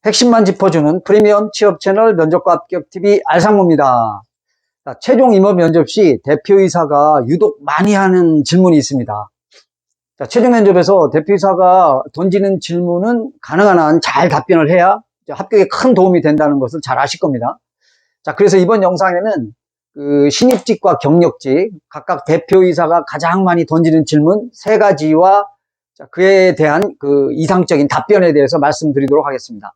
핵심만 짚어주는 프리미엄 취업 채널 면접과 합격 TV 알상무입니다. 최종 임업 면접 시 대표이사가 유독 많이 하는 질문이 있습니다. 최종 면접에서 대표이사가 던지는 질문은 가능한 한 잘 답변을 해야 합격에 큰 도움이 된다는 것을 잘 아실 겁니다. 그래서 이번 영상에는 신입직과 경력직 각각 대표이사가 가장 많이 던지는 질문 3가지와 그에 대한 이상적인 답변에 대해서 말씀드리도록 하겠습니다.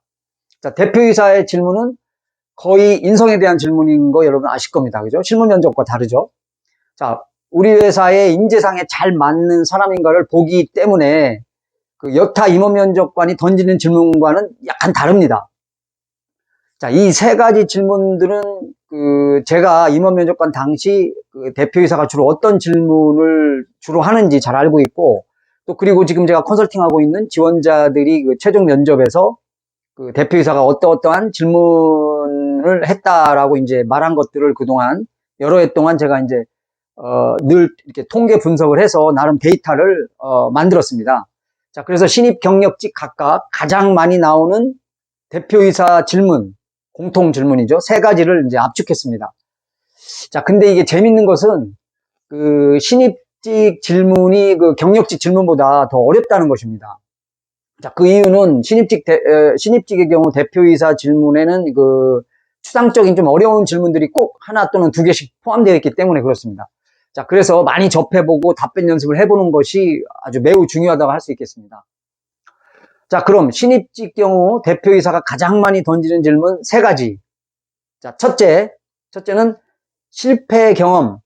대표이사의 질문은 거의 인성에 대한 질문인 거 여러분 아실 겁니다. 그죠? 실무 면접과 다르죠? 우리 회사의 인재상에 잘 맞는 사람인가를 보기 때문에 여타 임업 면접관이 던지는 질문과는 약간 다릅니다. 이 3가지 질문들은 제가 임업 면접관 당시 대표이사가 주로 어떤 질문을 주로 하는지 잘 알고 있고, 또 그리고 지금 제가 컨설팅하고 있는 지원자들이 최종 면접에서 대표이사가 어떠한 질문을 했다라고 이제 말한 것들을 그동안 여러 해 동안 제가 이제 늘 이렇게 통계 분석을 해서 나름 데이터를 만들었습니다. 그래서 신입 경력직 각각 가장 많이 나오는 대표이사 질문, 공통 질문이죠. 3가지를 이제 압축했습니다. 근데 이게 재밌는 것은 신입직 질문이 경력직 질문보다 더 어렵다는 것입니다. 그 이유는 신입직의 경우 대표이사 질문에는 추상적인 좀 어려운 질문들이 꼭 하나 또는 2개씩 포함되어 있기 때문에 그렇습니다. 그래서 많이 접해보고 답변 연습을 해보는 것이 아주 매우 중요하다고 할 수 있겠습니다. 그럼 신입직 경우 대표이사가 가장 많이 던지는 질문 3가지. 첫째는 실패 경험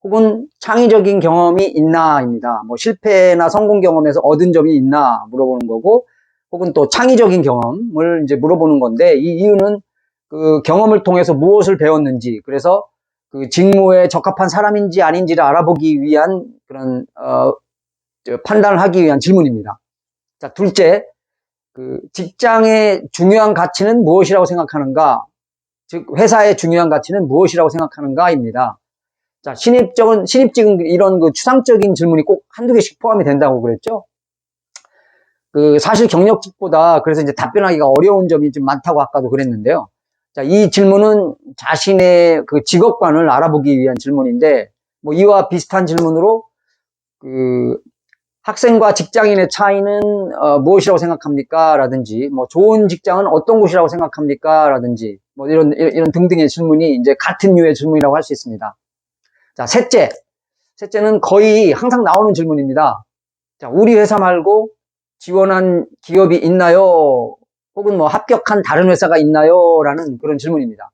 혹은 창의적인 경험이 있나입니다. 실패나 성공 경험에서 얻은 점이 있나 물어보는 거고, 혹은 또 창의적인 경험을 이제 물어보는 건데, 이 이유는 경험을 통해서 무엇을 배웠는지, 그래서 직무에 적합한 사람인지 아닌지를 알아보기 위한 그런 판단을 하기 위한 질문입니다. 둘째, 직장의 중요한 가치는 무엇이라고 생각하는가? 즉 회사의 중요한 가치는 무엇이라고 생각하는가입니다. 신입직은 이런 추상적인 질문이 꼭 1~2개씩 포함이 된다고 그랬죠. 사실 경력직보다 그래서 이제 답변하기가 어려운 점이 좀 많다고 아까도 그랬는데요. 이 질문은 자신의 직업관을 알아보기 위한 질문인데, 이와 비슷한 질문으로 학생과 직장인의 차이는 무엇이라고 생각합니까? 라든지, 좋은 직장은 어떤 곳이라고 생각합니까? 라든지, 이런 등등의 질문이 이제 같은 류의 질문이라고 할 수 있습니다. 셋째는 거의 항상 나오는 질문입니다. 우리 회사 말고 지원한 기업이 있나요? 혹은 합격한 다른 회사가 있나요? 라는 그런 질문입니다.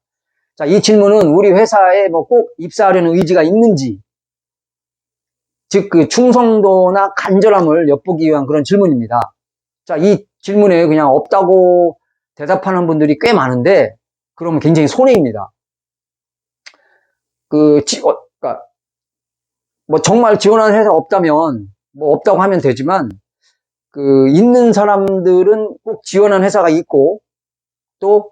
이 질문은 우리 회사에 꼭 입사하려는 의지가 있는지, 즉 충성도나 간절함을 엿보기 위한 그런 질문입니다. 이 질문에 그냥 없다고 대답하는 분들이 꽤 많은데, 그러면 굉장히 손해입니다. 정말 지원하는 회사가 없다면 없다고 하면 되지만, 있는 사람들은 꼭 지원한 회사가 있고 또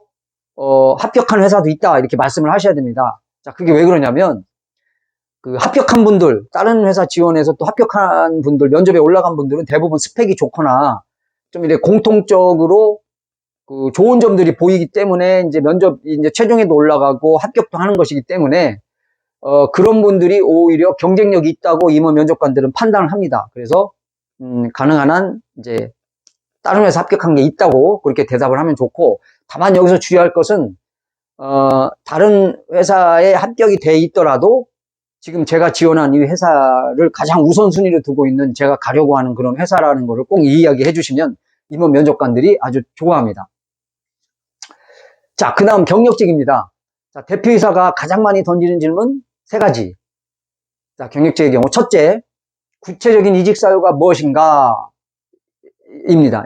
합격한 회사도 있다 이렇게 말씀을 하셔야 됩니다. 그게 왜 그러냐면 합격한 분들, 다른 회사 지원해서 또 합격한 분들, 면접에 올라간 분들은 대부분 스펙이 좋거나 좀 이렇게 공통적으로 좋은 점들이 보이기 때문에 이제 이제 최종에도 올라가고 합격도 하는 것이기 때문에 그런 분들이 오히려 경쟁력이 있다고 임원 면접관들은 판단을 합니다. 그래서 가능한 한 이제 다른 회사 합격한 게 있다고 그렇게 대답을 하면 좋고, 다만 여기서 주의할 것은 다른 회사에 합격이 돼 있더라도 지금 제가 지원한 이 회사를 가장 우선순위로 두고 있는 제가 가려고 하는 그런 회사라는 것을 꼭 이야기해 주시면 임원 면접관들이 아주 좋아합니다. 그 다음 경력직입니다. 대표이사가 가장 많이 던지는 질문 3가지. 경력직의 경우 첫째, 구체적인 이직 사유가 무엇인가 입니다.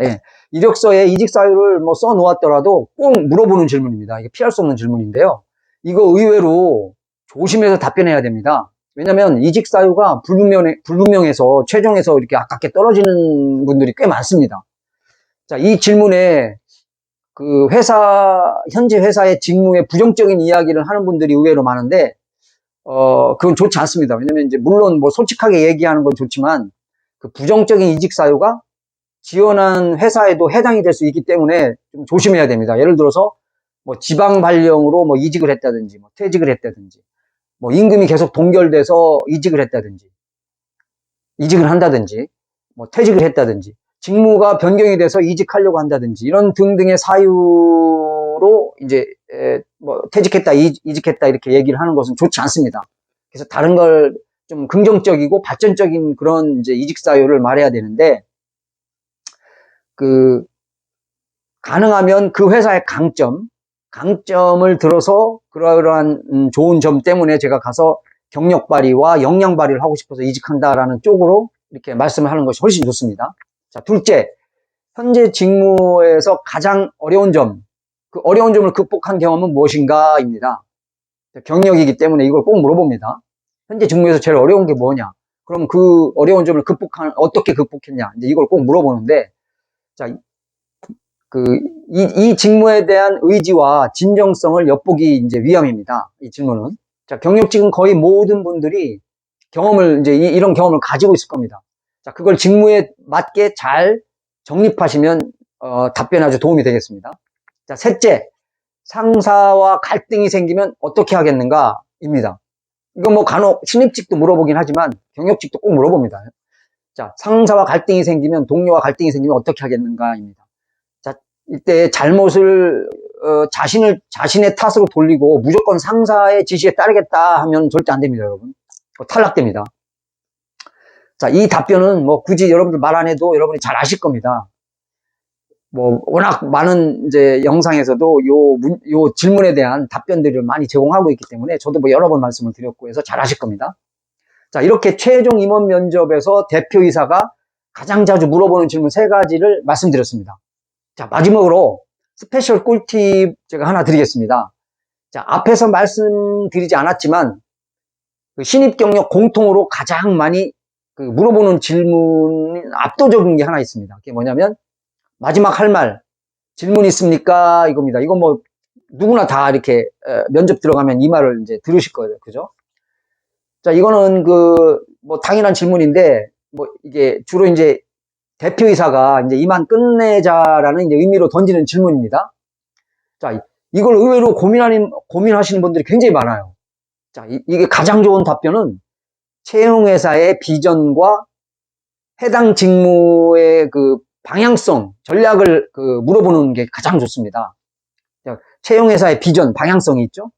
이력서에 이직 사유를 써 놓았더라도 꼭 물어보는 질문입니다. 이게 피할 수 없는 질문인데요. 이거 의외로 조심해서 답변해야 됩니다. 왜냐면 이직 사유가 불분명해서 최종에서 이렇게 아깝게 떨어지는 분들이 꽤 많습니다. 이 질문에 현재 회사의 직무에 부정적인 이야기를 하는 분들이 의외로 많은데, 그건 좋지 않습니다. 왜냐면 이제 물론 솔직하게 얘기하는 건 좋지만 부정적인 이직 사유가 지원한 회사에도 해당이 될 수 있기 때문에 좀 조심해야 됩니다. 예를 들어서 뭐 지방 발령으로 뭐 이직을 했다든지, 뭐 퇴직을 했다든지, 뭐 임금이 계속 동결돼서 이직을 했다든지, 이직을 한다든지, 뭐 퇴직을 했다든지, 직무가 변경이 돼서 이직하려고 한다든지, 이런 등등의 사유로 이제 뭐 퇴직했다, 이직했다 이렇게 얘기를 하는 것은 좋지 않습니다. 그래서 다른 걸 좀 긍정적이고 발전적인 그런 이제 이직 사유를 말해야 되는데, 그 가능하면 그 회사의 강점을 들어서 그러한 좋은 점 때문에 제가 가서 경력 발휘와 역량 발휘를 하고 싶어서 이직한다라는 쪽으로 이렇게 말씀을 하는 것이 훨씬 좋습니다. 자, 둘째, 현재 직무에서 가장 어려운 점, 그 어려운 점을 극복한 경험은 무엇인가입니다. 경력이기 때문에 이걸 꼭 물어봅니다. 현재 직무에서 제일 어려운 게 뭐냐? 그럼 그 어려운 점을 어떻게 극복했냐? 이제 이걸 꼭 물어보는데, 자, 이 직무에 대한 의지와 진정성을 엿보기 이제 위함입니다. 이 질문은. 자, 경력직은 거의 모든 분들이 이런 경험을 가지고 있을 겁니다. 자, 그걸 직무에 맞게 잘 정립하시면, 답변에 아주 도움이 되겠습니다. 자, 셋째, 상사와 갈등이 생기면 어떻게 하겠는가? 입니다. 이건 뭐 간혹 신입직도 물어보긴 하지만 경력직도 꼭 물어봅니다. 자, 상사와 갈등이 생기면, 동료와 갈등이 생기면 어떻게 하겠는가입니다. 자, 이때 잘못을 자신의 탓으로 돌리고 무조건 상사의 지시에 따르겠다 하면 절대 안 됩니다, 여러분. 탈락됩니다. 자, 이 답변은 뭐 굳이 여러분들 말 안 해도 여러분이 잘 아실 겁니다. 뭐 워낙 많은 이제 영상에서도 요 질문에 대한 답변들을 많이 제공하고 있기 때문에 저도 뭐 여러 번 말씀을 드렸고 해서 잘 아실 겁니다. 자, 이렇게 최종 임원 면접에서 대표이사가 가장 자주 물어보는 질문 3가지를 말씀드렸습니다. 자, 마지막으로 스페셜 꿀팁 제가 하나 드리겠습니다. 자, 앞에서 말씀드리지 않았지만 신입 경력 공통으로 가장 많이 물어보는 질문 압도적인 게 하나 있습니다. 그게 뭐냐면 마지막 할 말 질문 있습니까? 이겁니다. 이건 뭐 누구나 다 이렇게 면접 들어가면 이 말을 이제 들으실 거예요. 그죠? 자, 이거는 뭐 당연한 질문인데 뭐 이게 주로 이제 대표이사가 이제 이만 끝내자라는 이제 의미로 던지는 질문입니다. 자, 이걸 의외로 고민하시는 분들이 굉장히 많아요. 자, 이게 가장 좋은 답변은 채용회사의 비전과 해당 직무의 방향성, 전략을 물어보는 게 가장 좋습니다. 자, 채용회사의 비전, 방향성이 있죠?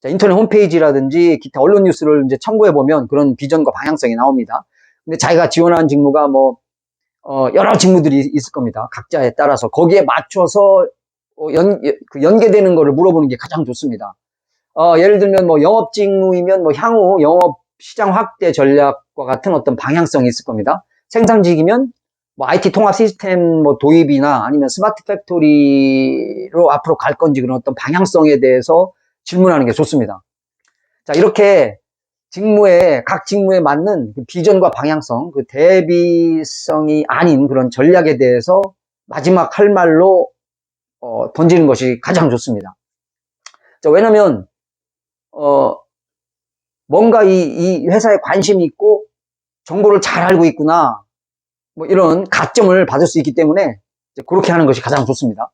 자, 인터넷 홈페이지라든지 기타 언론 뉴스를 이제 참고해보면 그런 비전과 방향성이 나옵니다. 근데 자기가 지원한 직무가 여러 직무들이 있을 겁니다. 각자에 따라서. 거기에 맞춰서 연계되는 거를 물어보는 게 가장 좋습니다. 예를 들면 영업 직무이면 향후 영업 시장 확대 전략과 같은 어떤 방향성이 있을 겁니다. 생산직이면 IT 통합 시스템 도입이나 아니면 스마트 팩토리로 앞으로 갈 건지 그런 어떤 방향성에 대해서 질문하는 게 좋습니다. 자, 이렇게 각 직무에 맞는 비전과 방향성, 대비성이 아닌 그런 전략에 대해서 마지막 할 말로 던지는 것이 가장 좋습니다. 자, 왜냐면 뭔가 이 회사에 관심이 있고 정보를 잘 알고 있구나, 이런 가점을 받을 수 있기 때문에 그렇게 하는 것이 가장 좋습니다.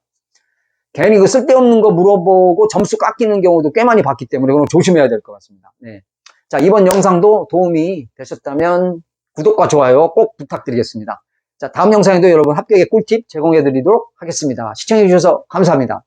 괜히 쓸데없는 거 물어보고 점수 깎이는 경우도 꽤 많이 봤기 때문에 그건 조심해야 될 것 같습니다. 네. 자, 이번 영상도 도움이 되셨다면 구독과 좋아요 꼭 부탁드리겠습니다. 자, 다음 영상에도 여러분 합격의 꿀팁 제공해 드리도록 하겠습니다. 시청해 주셔서 감사합니다.